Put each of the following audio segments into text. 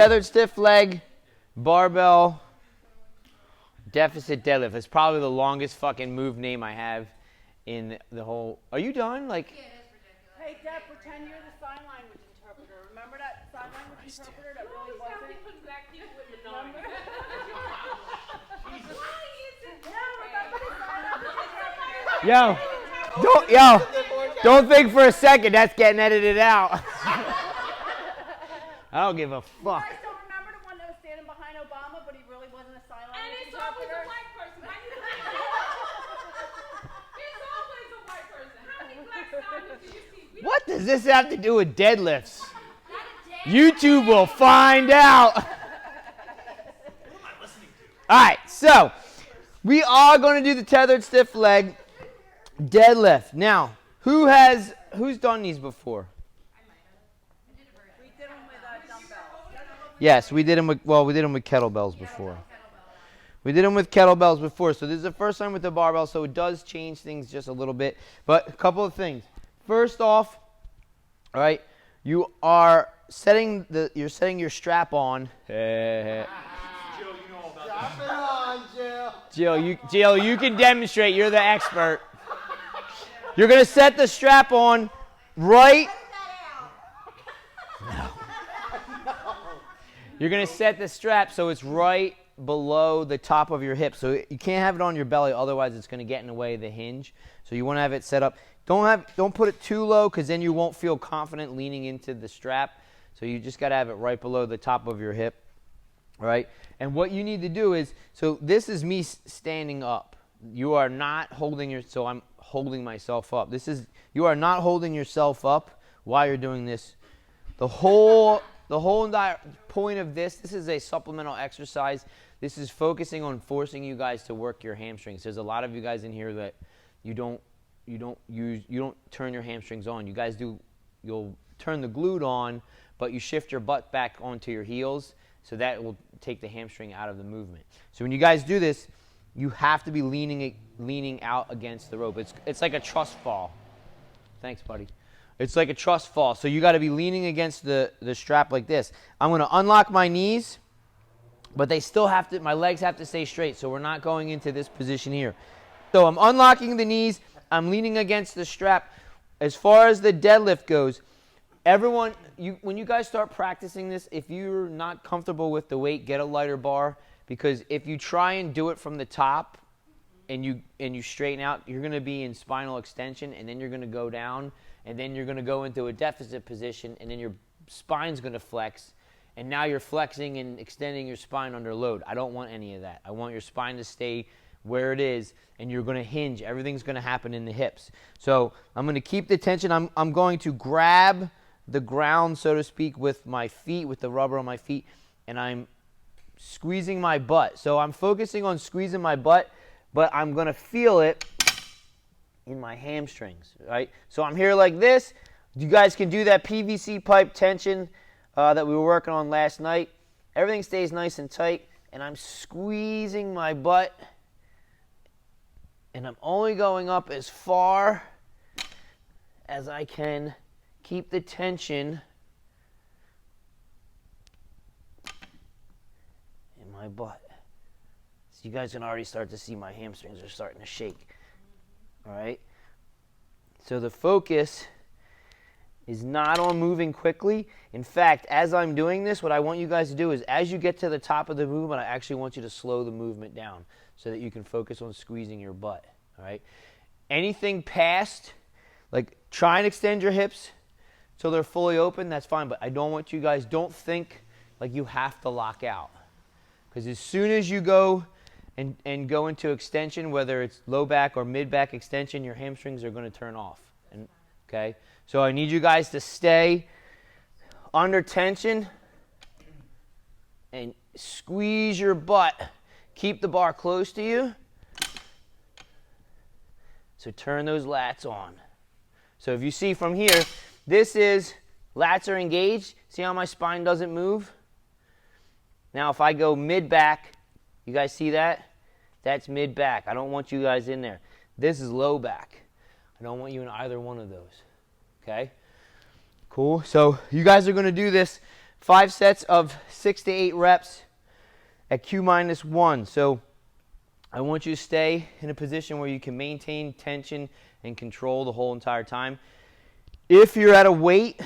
tethered stiff leg, barbell, deficit deadlift. It's probably the longest fucking move name I have in the whole. Are you done? Like. Yeah, it is ridiculous. Hey, Deb, pretend you're the sign language interpreter. Remember that sign language interpreter that really wasn't? Don't think for a second that's getting edited out. I don't give a fuck. You guys don't remember the one that was standing behind Obama, but he really wasn't a sign language interpreter? And it's always a white person. Why do you think it's always a white person? How many black signers do you see? What does this have to do with deadlifts? YouTube will find out. What am I listening to? All right, so we are going to do the tethered stiff leg deadlift. Now, who's done these before? We did them with dumbbells. Yes, we did them with kettlebells before. We did them with kettlebells before, so this is the first time with the barbell, so it does change things just a little bit. But a couple of things. First off, all right, you're setting your strap on. Jill, you can demonstrate. You're the expert. You're going to set the strap on right. No. You're going to set the strap so it's right below the top of your hip. So you can't have it on your belly, otherwise it's going to get in the way of the hinge. So you want to have it set up. Don't put it too low, because then you won't feel confident leaning into the strap. So you just got to have it right below the top of your hip. All right? And what you need to do is, so this is me standing up. You are not holding so I'm holding myself up. You are not holding yourself up while you're doing this. The whole entire point of this is a supplemental exercise. This is focusing on forcing you guys to work your hamstrings. There's a lot of you guys in here that you don't turn your hamstrings on. You guys do. You'll turn the glute on, but you shift your butt back onto your heels, so that will take the hamstring out of the movement. So when you guys do this, you have to be leaning out against the rope. It's like a trust fall. Thanks, buddy. It's like a trust fall. So you got to be leaning against the strap like this. I'm going to unlock my knees, but my legs have to stay straight. So we're not going into this position here. So I'm unlocking the knees. I'm leaning against the strap. As far as the deadlift goes, everyone, when you guys start practicing this, if you're not comfortable with the weight, get a lighter bar, because if you try and do it from the top and you straighten out, you're going to be in spinal extension, and then you're going to go down, and then you're going to go into a deficit position, and then your spine's going to flex, and now you're flexing and extending your spine under load. I don't want any of that. I want your spine to stay where it is, and you're going to hinge. Everything's going to happen in the hips. So I'm going to keep the tension. I'm going to grab the ground, so to speak, with my feet, with the rubber on my feet, and I'm squeezing my butt. So I'm focusing on squeezing my butt, but I'm going to feel it in my hamstrings, right? So I'm here like this. You guys can do that PVC pipe tension that we were working on last night. Everything stays nice and tight, and I'm squeezing my butt, and I'm only going up as far as I can. Keep the tension in my butt. So you guys can already start to see my hamstrings are starting to shake. All right? So the focus is not on moving quickly. In fact, as I'm doing this, what I want you guys to do is, as you get to the top of the movement, I actually want you to slow the movement down so that you can focus on squeezing your butt. All right? Anything past, like try and extend your hips till they're fully open, that's fine, but I don't want you guys, don't think like you have to lock out. Because as soon as you go and go into extension, whether it's low back or mid back extension, your hamstrings are going to turn off. Okay? So I need you guys to stay under tension and squeeze your butt. Keep the bar close to you. So turn those lats on. So if you see from here, this is lats are engaged. See how my spine doesn't move? Now if I go mid-back, you guys see that? That's mid-back. I don't want you guys in there. This is low back. I don't want you in either one of those. Okay? Cool. So you guys are going to do this 5 sets of 6 to 8 reps at Q-1. So I want you to stay in a position where you can maintain tension and control the whole entire time. If you're at a weight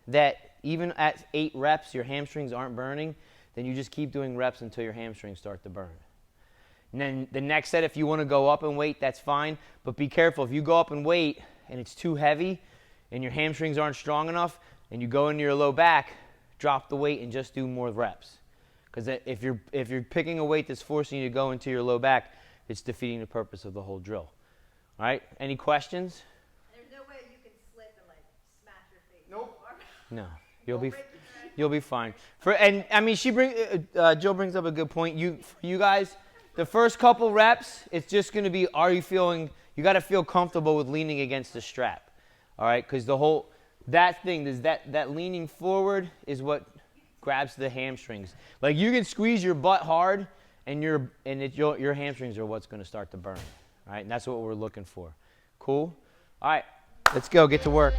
that even at 8 reps your hamstrings aren't burning, then you just keep doing reps until your hamstrings start to burn. And then the next set, if you want to go up in weight, that's fine. But be careful. If you go up in weight and it's too heavy and your hamstrings aren't strong enough and you go into your low back, drop the weight and just do more reps. Because if you're picking a weight that's forcing you to go into your low back, it's defeating the purpose of the whole drill. All right? Any questions? There's no way you can slip and like smash your face. Nope. No. You'll be fine. And I mean, Jill brings up a good point. For you guys, the first couple reps, it's just going to be, you got to feel comfortable with leaning against the strap. All right? Because that leaning forward is what grabs the hamstrings. Like you can squeeze your butt hard and your hamstrings are what's going to start to burn. All right? And that's what we're looking for. Cool? All right. Let's go. Get to work.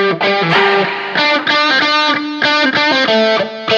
Hey!